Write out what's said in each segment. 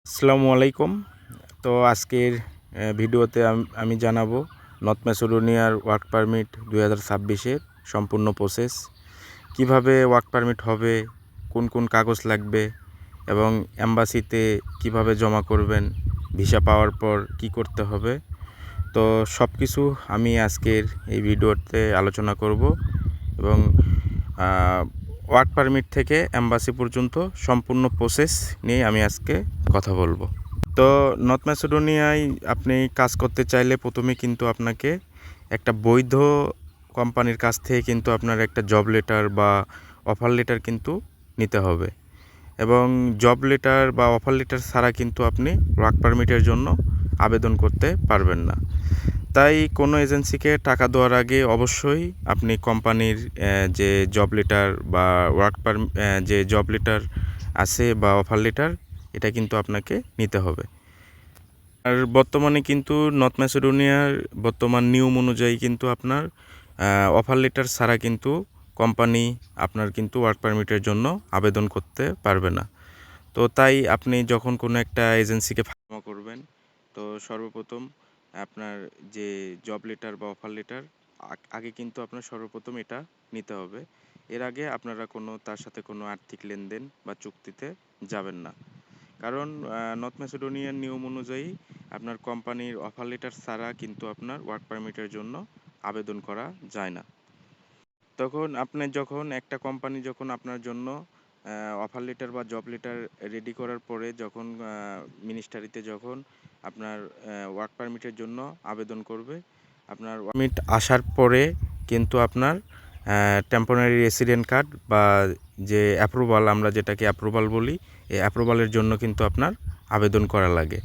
আসসালামু আলাইকুম। তো আজকের ভিডিওতে আমি জানাবো নর্থ ম্যাসেডোনিয়ার ওয়ার্ক পারমিট 2026-এর সম্পূর্ণ প্রসেস, কিভাবে ওয়ার্ক পারমিট হবে, কোন কোন কাগজ লাগবে এবং এম্বাসিতে কিভাবে জমা করবেন, ভিসা পাওয়ার পর কি করতে হবে। তো সব কিছু আমি আজকের এই ভিডিওতে আলোচনা করব এবং ওয়ার্ক পারমিট থেকে এম্বাসি পর্যন্ত সম্পূর্ণ প্রসেস নিয়ে আমি আজকে কথা বলবো। তো নর্থ ম্যাসেডোনিয়ায় আপনি কাজ করতে চাইলে প্রথমে কিন্তু আপনাকে একটা বৈধ কোম্পানির কাছ থেকে কিন্তু আপনার একটা জব লেটার বা অফার লেটার কিন্তু নিতে হবে এবং জব লেটার বা অফার লেটার ছাড়া কিন্তু আপনি ওয়ার্ক পারমিটের জন্য আবেদন করতে পারবেন না। তাই কোনো এজেন্সিকে টাকা দেওয়ার আগে অবশ্যই আপনি কোম্পানির যে জব লেটার বা যে জব লেটার আছে বা অফার লেটার, এটা কিন্তু আপনাকে নিতে হবে। আর বর্তমানে কিন্তু নর্থ ম্যাসেডোনিয়ার বর্তমান নিয়ম অনুযায়ী কিন্তু আপনার অফার লেটার ছাড়া কিন্তু কোম্পানি আপনার কিন্তু ওয়ার্ক পারমিটের জন্য আবেদন করতে পারবে না। তো তাই আপনি যখন কোনো একটা এজেন্সিকে জমা করবেন, তো সর্বপ্রথম আপনার যে জব লেটার বা অফার লেটার আগে কিন্তু আপনার সর্বপ্রথম এটা নিতে হবে। এর আগে আপনারা তার সাথে কোনো আর্থিক লেনদেন বা চুক্তিতে যাবেন না, কারণ নর্থ ম্যাসেডোনিয়ার নিয়ম অনুযায়ী আপনার কোম্পানির অফার লেটার ছাড়া কিন্তু আপনার ওয়ার্ক পারমিটের জন্য আবেদন করা যায় না। তখন যখন একটা কোম্পানি যখন আপনার জন্য অফার লেটার বা জব লেটার রেডি করার পরে যখন মিনিস্ট্রিতে যখন আপনার ওয়ার্ক পারমিটের জন্য আবেদন করবে, আপনার পারমিট আসার পরে কিন্তু আপনার টেম্পোরারি রেসিডেন্ট কার্ড বা যে অ্যাপ্রুভাল, আমরা যেটাকে অ্যাপ্রুভাল বলি, এই অ্যাপ্রুভালের জন্য কিন্তু আপনার আবেদন করা লাগে।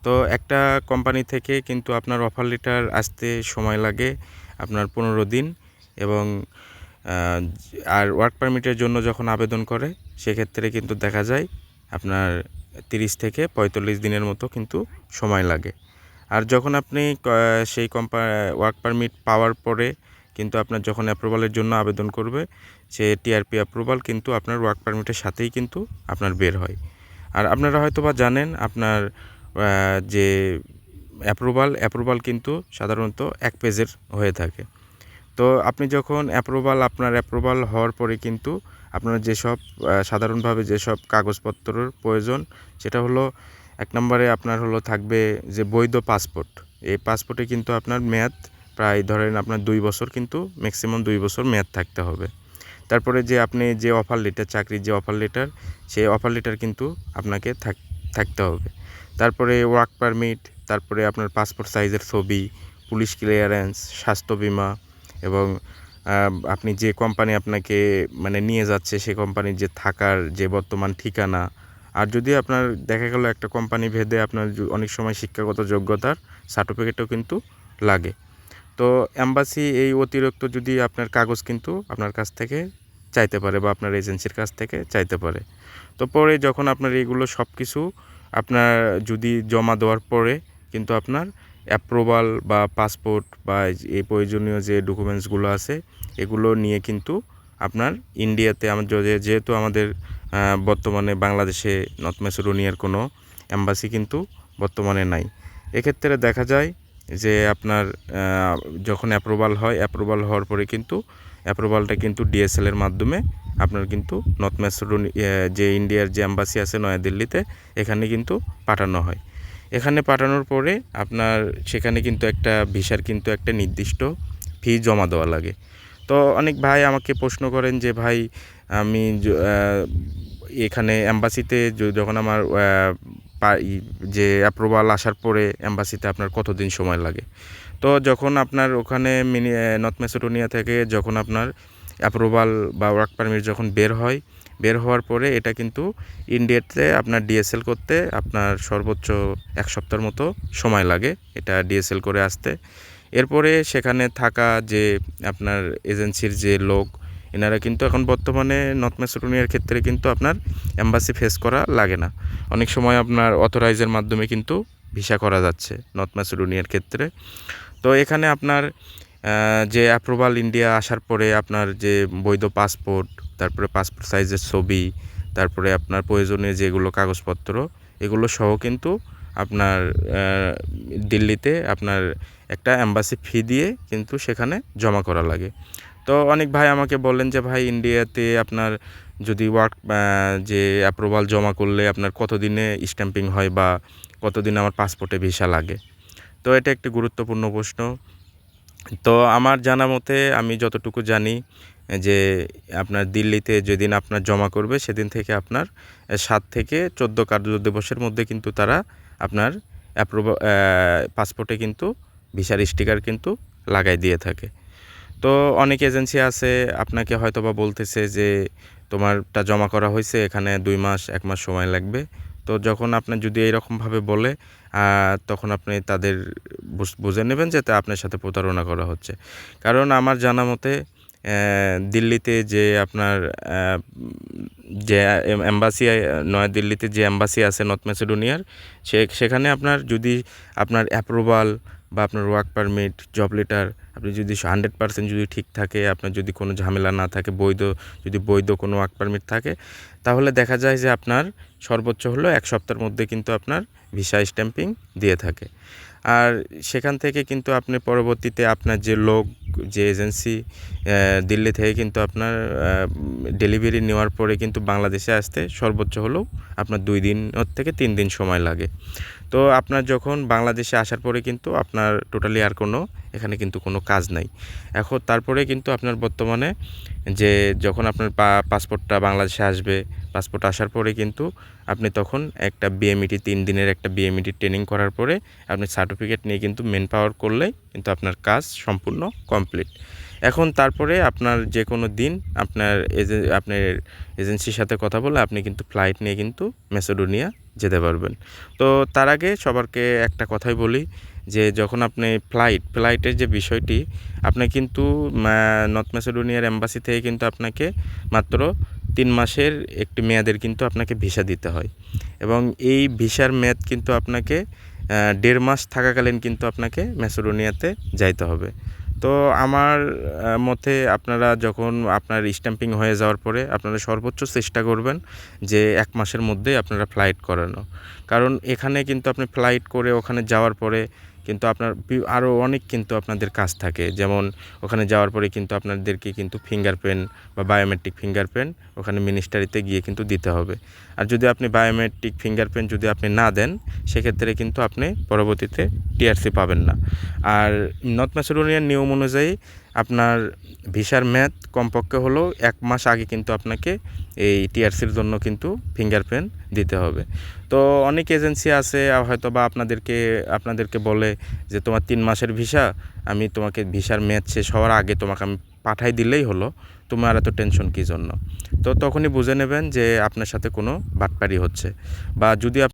তো একটা কোম্পানি থেকে কিন্তু আপনার অফার লেটার আসতে সময় লাগে আপনার 15 দিন এবং আর ওয়ার্ক পারমিটের জন্য যখন আবেদন করে সেক্ষেত্রে কিন্তু দেখা যায় আপনার 30 থেকে 45 দিনের মতো কিন্তু সময় লাগে। আর যখন আপনি সেই ওয়ার্ক পারমিট পাওয়ার পরে কিন্তু আপনার যখন অ্যাপ্রুভালের জন্য আবেদন করবে, সে টিআরপি অ্যাপ্রুভাল কিন্তু আপনার ওয়ার্ক পারমিটের সাথেই কিন্তু আপনার বের হয়। আর আপনারা হয়তো বা জানেন আপনার যে অ্যাপ্রুভাল কিন্তু সাধারণত 1 পেজের হয়ে থাকে। তো আপনি যখন আপনার অ্যাপ্রুভাল হওয়ার পরে কিন্তু আপনার যেসব সাধারণভাবে যেসব কাগজপত্রের প্রয়োজন, সেটা হলো 1 নম্বরে আপনার থাকবে যে বৈধ পাসপোর্ট। এই পাসপোর্টে কিন্তু আপনার মেয়াদ প্রায় ধরেন আপনার 2 বছর, কিন্তু ম্যাক্সিমাম 2 বছর মেয়াদ থাকতে হবে। তারপরে যে আপনি যে অফার লেটার, চাকরির যে অফার লেটার, সেই অফার লেটার কিন্তু আপনাকে থাকতে হবে। তারপরে ওয়ার্ক পারমিট, তারপরে আপনার পাসপোর্ট সাইজের ছবি, পুলিশ ক্লিয়ারেন্স, স্বাস্থ্য বিমা এবং আপনি যে কোম্পানি আপনাকে নিয়ে যাচ্ছে সে কোম্পানির যে থাকার যে বর্তমান ঠিকানা। আর যদি আপনার দেখা গেল একটা কোম্পানি ভেদে আপনার অনেক সময় শিক্ষাগত যোগ্যতার সার্টিফিকেটও কিন্তু লাগে। তো এম্বাসি এই অতিরিক্ত যদি আপনার কাগজ কিন্তু আপনার কাছ থেকে চাইতে পারে বা আপনার এজেন্সির কাছ থেকে চাইতে পারে। তো পরে যখন আপনার এইগুলো সব কিছু আপনার যদি জমা দেওয়ার পরে কিন্তু আপনার অ্যাপ্রুভাল বা পাসপোর্ট বা এই প্রয়োজনীয় যে ডকুমেন্টসগুলো আছে এগুলো নিয়ে কিন্তু আপনার ইন্ডিয়াতে যেহেতু আমাদের বর্তমানে বাংলাদেশে নর্থ ম্যাসেডোনিয়ার কোনো এম্বাসি কিন্তু বর্তমানে নাই। এক্ষেত্রে দেখা যায় যে আপনার যখন অ্যাপ্রুভাল হওয়ার পরে কিন্তু অ্যাপ্রুভালটা কিন্তু ডিএসএলের মাধ্যমে আপনার কিন্তু নর্থ ম্যাসেডোনিয়া যে ইন্ডিয়ার যে এম্বাসি আছে নয়াদিল্লিতে, এখানে কিন্তু পাঠানো হয়। এখানে পাঠানোর পরে আপনার সেখানে কিন্তু একটা ভিসার কিন্তু একটা নির্দিষ্ট ফি জমা দেওয়া লাগে। তো অনেক ভাই আমাকে প্রশ্ন করেন যে ভাই আমি এখানে এম্বাসিতে যখন আমার যে অ্যাপ্রুভাল আসার পরে এম্বাসিতে আপনার কতদিন সময় লাগে। তো যখন আপনার ওখানে নর্থ ম্যাসেডোনিয়া থেকে যখন আপনার অ্যাপ্রুভাল বা ওয়ার্ক পারমিট যখন বের হওয়ার পরে এটা কিন্তু ইন্ডিয়াতে আপনার ডিএসএল করতে আপনার সর্বোচ্চ 1 সপ্তাহের মতো সময় লাগে এটা ডিএসএল করে আসতে। এরপরে সেখানে থাকা যে আপনার এজেন্সির যে লোক, এনারা কিন্তু এখন বর্তমানে নর্থ ম্যাসেডোনিয়ার ক্ষেত্রে কিন্তু আপনার এম্বাসি ফেস করা লাগে না। অনেক সময় আপনার অথরাইজের মাধ্যমে কিন্তু ভিসা করা যাচ্ছে নর্থ ম্যাসেডোনিয়ার ক্ষেত্রে। তো এখানে আপনার যে অ্যাপ্রুভাল ইন্ডিয়া আসার পরে আপনার যে বৈধ পাসপোর্ট, তারপরে পাসপোর্ট সাইজের ছবি, তারপরে আপনার প্রয়োজনীয় যেগুলো কাগজপত্র, এগুলো সহ কিন্তু আপনার দিল্লিতে আপনার একটা এম্বাসি ফি দিয়ে কিন্তু সেখানে জমা করা লাগে। তো অনেক ভাই আমাকে বললেন যে ভাই ইন্ডিয়াতে আপনার যদি যে অ্যাপ্রুভাল জমা করলে আপনার কতদিনে স্ট্যাম্পিং হয় বা কতদিন আমার পাসপোর্টে ভিসা লাগে। তো এটা একটি গুরুত্বপূর্ণ প্রশ্ন। তো আমার জানা মতে আমি যতটুকু জানি যে আপনার দিল্লিতে যেদিন আপনার জমা করবে সেদিন থেকে আপনার 7 থেকে 14 কার্যদিবসের মধ্যে কিন্তু তারা আপনার পাসপোর্টে কিন্তু ভিসার স্টিকার কিন্তু লাগাই দিয়ে থাকে। তো অনেক এজেন্সি আছে আপনাকে হয়তো বা বলতেছে যে তোমারটা জমা করা হয়েছে, এখানে 2 মাস 1 মাস সময় লাগবে। তো যখন আপনার যদি এইরকমভাবে বলে তখন আপনি তাদের বুঝে নেবেন যে তা আপনার সাথে প্রতারণা করা হচ্ছে। কারণ আমার জানা মতে দিল্লিতে যে আপনার যে এম্বাসি নয়াদিল্লিতে যে এম্বাসি আছে নর্থ ম্যাসেডোনিয়ার, সেখানে আপনার যদি আপনার অ্যাপ্রুভাল বা আপনার ওয়ার্ক পারমিট, জব লেটার আপনি যদি 100% যদি ঠিক থাকে, আপনার যদি কোনো ঝামেলা না থাকে, বৈধ কোনো ওয়ার্ক পারমিট থাকে, তাহলে দেখা যায় যে আপনার সর্বোচ্চ হলো 1 সপ্তাহের মধ্যে কিন্তু আপনার ভিসা স্ট্যাম্পিং দিয়ে থাকে। আর সেখান থেকে কিন্তু আপনি পরবর্তীতে আপনার যে এজেন্সি দিল্লি থেকে কিন্তু আপনার ডেলিভারি নেওয়ার পরে কিন্তু বাংলাদেশে আসতে সর্বোচ্চ হলেও আপনার 2 দিন থেকে 3 দিন সময় লাগে। তো আপনার যখন বাংলাদেশে আসার পরে কিন্তু আপনার টোটালি আর এখানে কিন্তু কোনো কাজ নাই। এখন তারপরে কিন্তু আপনার বর্তমানে যে যখন আপনার পাসপোর্টটা বাংলাদেশে আসবে, পাসপোর্ট আসার পরে কিন্তু আপনি তখন একটা বিএমইটি 3 দিনের একটা বিএমইটি ট্রেনিং করার পরে আপনি সার্টিফিকেট নিয়ে কিন্তু মেন পাওয়ার করলেই কিন্তু আপনার কাজ সম্পূর্ণ কমপ্লিট। এখন তারপরে আপনার যে কোনো দিন আপনার এজেন্সির সাথে কথা বলে আপনি কিন্তু ফ্লাইট নিয়ে কিন্তু ম্যাসেডোনিয়া যেতে পারবেন। তো তার আগে সবারকে একটা কথাই বলি যে যখন আপনি ফ্লাইটের যে বিষয়টি, আপনি কিন্তু নর্থ ম্যাসেডোনিয়ার এম্বাসি থেকে কিন্তু আপনাকে মাত্র 3 মাসের একটি মেয়াদের কিন্তু আপনাকে ভিসা দিতে হয় এবং এই ভিসার মেয়াদ কিন্তু আপনাকে 1.5 মাস থাকাকালীন কিন্তু আপনাকে ম্যাসেডোনিয়াতে যাইতে হবে। তো আমার মতে আপনারা যখন আপনার স্ট্যাম্পিং হয়ে যাওয়ার পরে আপনারা সর্বোচ্চ চেষ্টা করবেন যে 1 মাসের মধ্যেই আপনারা ফ্লাইট করানো। কারণ এখানে কিন্তু আপনি ফ্লাইট করে ওখানে যাওয়ার পরে কিন্তু আপনার আরও অনেক কিন্তু আপনাদের কাজ থাকে। যেমন ওখানে যাওয়ার পরে কিন্তু আপনাদেরকে কিন্তু ফিঙ্গারপ্রিন্ট বা বায়োমেট্রিক ফিঙ্গারপ্রিন্ট ওখানে মিনিস্ট্রিতে গিয়ে কিন্তু দিতে হবে। আর যদি আপনি বায়োমেট্রিক ফিঙ্গারপ্রিন্ট যদি আপনি না দেন, সেক্ষেত্রে কিন্তু আপনি পরবর্তীতে টিআরসি পাবেন না। আর নর্থ ম্যাসেডোনিয়ার নিয়ম অনুযায়ী আপনার ভিসার মেয়াদ কমপক্ষে হলো 1 মাস আগে কিন্তু আপনাকে এই টিআরসির জন্য কিন্তু ফিঙ্গারপ্রিন্ট দিতে হবে। তো অনেক এজেন্সি আছে হয়তো বা আপনাদেরকে বলে যে তোমার 3 মাসের ভিসা, আমি তোমাকে ভিসার মেয়াদ শেষ হওয়ার আগে তোমাকে আমি পাঠাই দিলেই হলো, তোমার এত টেনশন কী জন্য। তো তখনই বুঝে নেবেন যে আপনার সাথে কোনো বাটপারি হচ্ছে। বা যদি